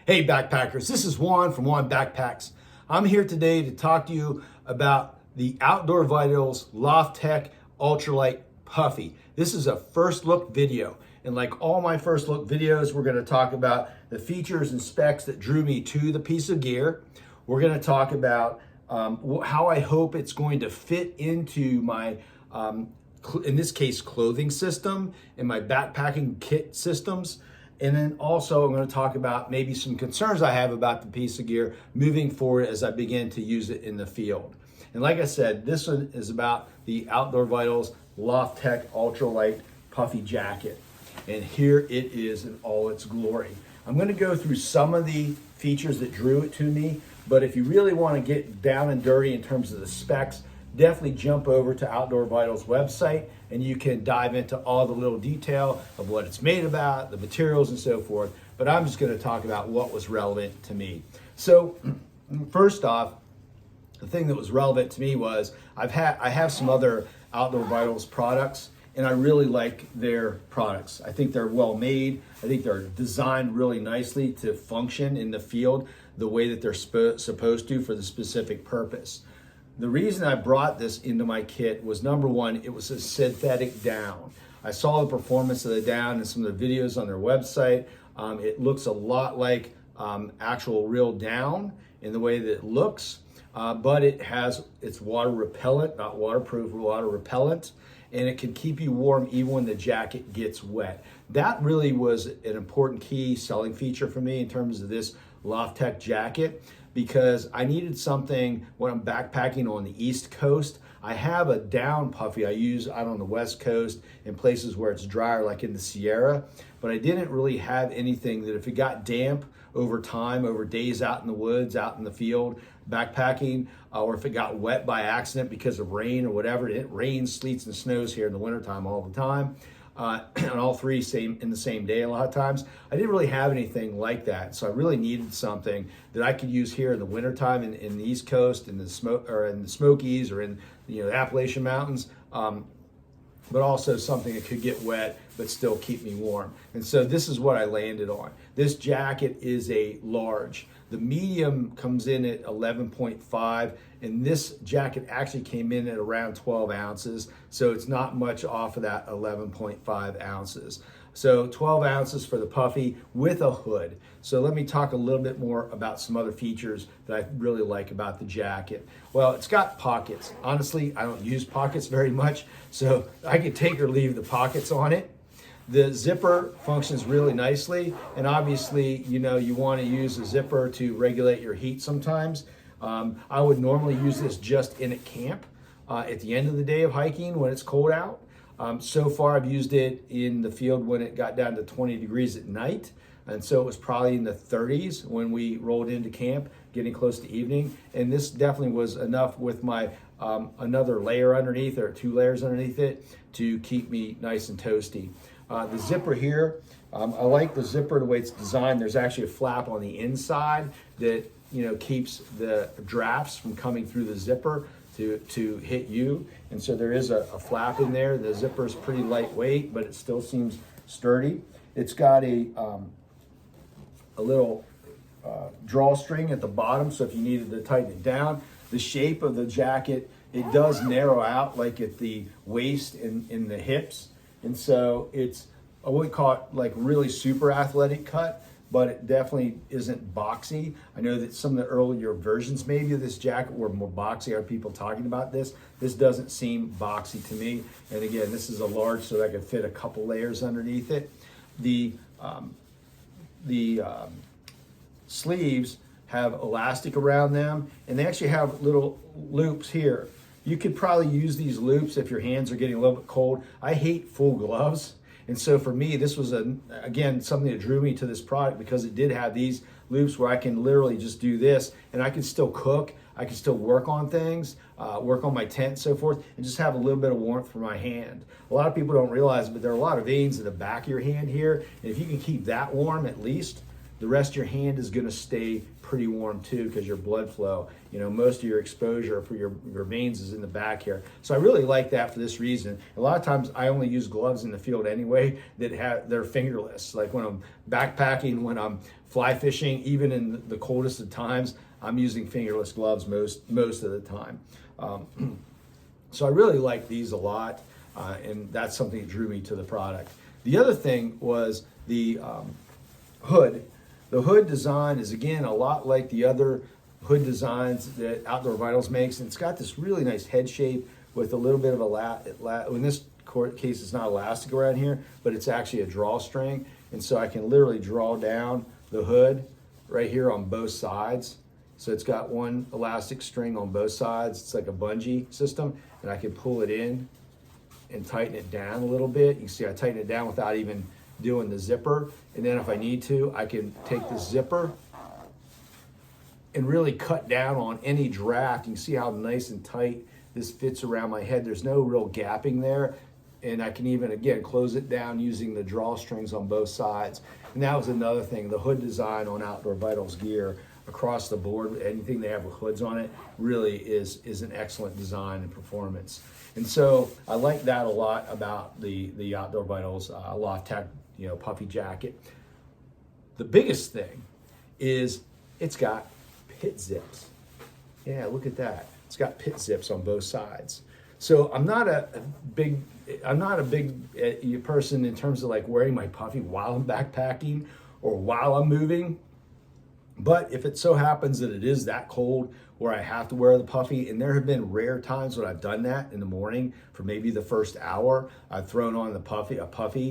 Hey backpackers, this is Juan from Juan Backpacks. I'm here today to talk to you about the Outdoor Vitals Loftek ultralight Puffy. This is a first look video, and like all my first look videos, we're going to talk about the features and specs that drew me to the piece of gear. We're going to talk about how I hope it's going to fit into my in this case clothing system and my backpacking kit systems. And then also I'm going to talk about maybe some concerns I have about the piece of gear moving forward as I begin to use it in the field. And like I said, this one is about the Outdoor Vitals Loftek Ultralight Puffy Jacket. And here it is in all its glory. I'm going to go through some of the features that drew it to me, but if you really want to get down and dirty in terms of the specs, definitely jump over to Outdoor Vitals website and you can dive into all the little detail of what it's made about, the materials and so forth. But I'm just going to talk about what was relevant to me. So first off, the thing that was relevant to me was I have some other Outdoor Vitals products, and I really like their products. I think they're well made. I think they're designed really nicely to function in the field the way that they're supposed to for the specific purpose. The reason I brought this into my kit was, number one, it was a synthetic down. I saw the performance of the down in some of the videos on their website. It looks a lot like actual real down in the way that it looks, but it's water repellent, not waterproof, water repellent, and it can keep you warm even when the jacket gets wet. That really was an important key selling feature for me in terms of this Loftek jacket, because I needed something when I'm backpacking on the East Coast. I have a down puffy I use out on the West Coast in places where it's drier, like in the Sierra, but I didn't really have anything that if it got damp over time, over days out in the woods, out in the field, backpacking, or if it got wet by accident because of rain or whatever. It rains, sleets, and snows here in the wintertime all the time. And all three in the same day a lot of times. I didn't really have anything like that, so I really needed something that I could use here in the wintertime in the East Coast, in the Smokies, or in the Appalachian Mountains, but also something that could get wet but still keep me warm. And so this is what I landed on. This jacket is a large. The medium comes in at 11.5, and this jacket actually came in at around 12 ounces, so it's not much off of that 11.5 ounces. So 12 ounces for the Puffy with a hood. So let me talk a little bit more about some other features that I really like about the jacket. Well, it's got pockets. Honestly, I don't use pockets very much, so I could take or leave the pockets on it. The zipper functions really nicely, and obviously, you want to use a zipper to regulate your heat sometimes. I would normally use this just in at camp at the end of the day of hiking when it's cold out. So far, I've used it in the field when it got down to 20 degrees at night, and so it was probably in the 30s when we rolled into camp, getting close to evening, and this definitely was enough with my another layer underneath, or 2 layers underneath it, to keep me nice and toasty. The zipper here, I like the zipper the way it's designed. There's actually a flap on the inside that keeps the drafts from coming through the zipper to hit you. And so there is a flap in there. The zipper is pretty lightweight, but it still seems sturdy. It's got a little drawstring at the bottom, so if you needed to tighten it down. The shape of the jacket, it does narrow out like at the waist and in the hips. And so I wouldn't call it like really super athletic cut, but it definitely isn't boxy. I know that some of the earlier versions maybe of this jacket were more boxy. Are people talking about this? This doesn't seem boxy to me. And again, this is a large, so I could fit a couple layers underneath it. The sleeves have elastic around them, and they actually have little loops here. You could probably use these loops if your hands are getting a little bit cold. I hate full gloves. And so for me, this was, again, something that drew me to this product, because it did have these loops where I can literally just do this, and I can still cook. I can still work on things, work on my tent and so forth, and just have a little bit of warmth for my hand. A lot of people don't realize, but there are a lot of veins in the back of your hand here. And if you can keep that warm at least, The rest of your hand is going to stay pretty warm too, because your blood flow, most of your exposure for your veins is in the back here. So I really like that for this reason. A lot of times I only use gloves in the field anyway they're fingerless. Like when I'm backpacking, when I'm fly fishing, even in the coldest of times, I'm using fingerless gloves most of the time. So I really like these a lot, and that's something that drew me to the product. The other thing was the hood. The hood design is, again, a lot like the other hood designs that Outdoor Vitals makes. And it's got this really nice head shape with a little bit of in this case, it's not elastic around here, but it's actually a drawstring. And so I can literally draw down the hood right here on both sides. So it's got one elastic string on both sides. It's like a bungee system, and I can pull it in and tighten it down a little bit. You can see I tighten it down without even doing the zipper. And then if I need to, I can take the zipper and really cut down on any draft. You can see how nice and tight this fits around my head. There's no real gapping there. And I can even, again, close it down using the drawstrings on both sides. And that was another thing, the hood design on Outdoor Vitals gear across the board, anything they have with hoods on it, really is an excellent design and performance. And so I like that a lot about the Outdoor Vitals Loftek, puffy jacket. The biggest thing is it's got pit zips. Yeah, look at that. It's got pit zips on both sides. So I'm not a big person in terms of like wearing my puffy while I'm backpacking or while I'm moving. But if it so happens that it is that cold where I have to wear the puffy, and there have been rare times when I've done that in the morning for maybe the first hour, I've thrown on a puffy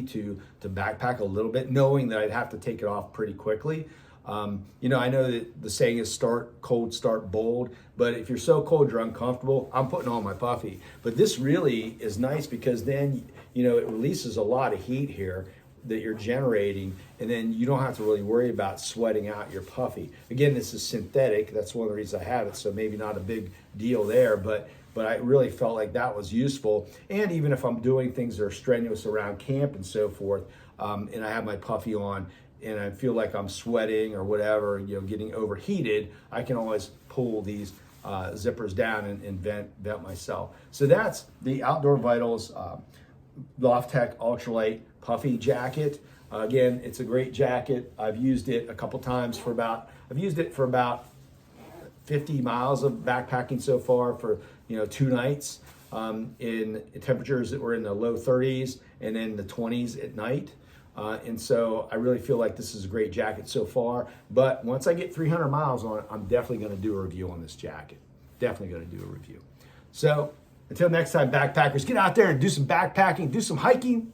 to backpack a little bit, knowing that I'd have to take it off pretty quickly. I know that the saying is start cold, start bold, but if you're so cold you're uncomfortable, I'm putting on my puffy. But this really is nice because then, it releases a lot of heat here that you're generating, and then you don't have to really worry about sweating out your puffy. Again, this is synthetic. That's one of the reasons I have it, so maybe not a big deal there, but I really felt like that was useful. And even if I'm doing things that are strenuous around camp and so forth, and I have my puffy on, and I feel like I'm sweating or whatever, getting overheated, I can always pull these zippers down and vent myself. So that's the Outdoor Vitals Loftek ultralight puffy jacket. Again, it's a great jacket. I've used it a couple times for about 50 miles of backpacking so far for 2 nights in temperatures that were in the low 30s and then the 20s at night. And so I really feel like this is a great jacket so far. But once I get 300 miles on it, I'm definitely going to do a review on this jacket. Definitely going to do a review. So until next time, backpackers, get out there and do some backpacking, do some hiking.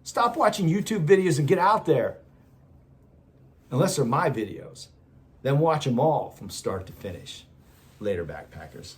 Stop watching YouTube videos and get out there. Unless they're my videos, then watch them all from start to finish. Later, backpackers.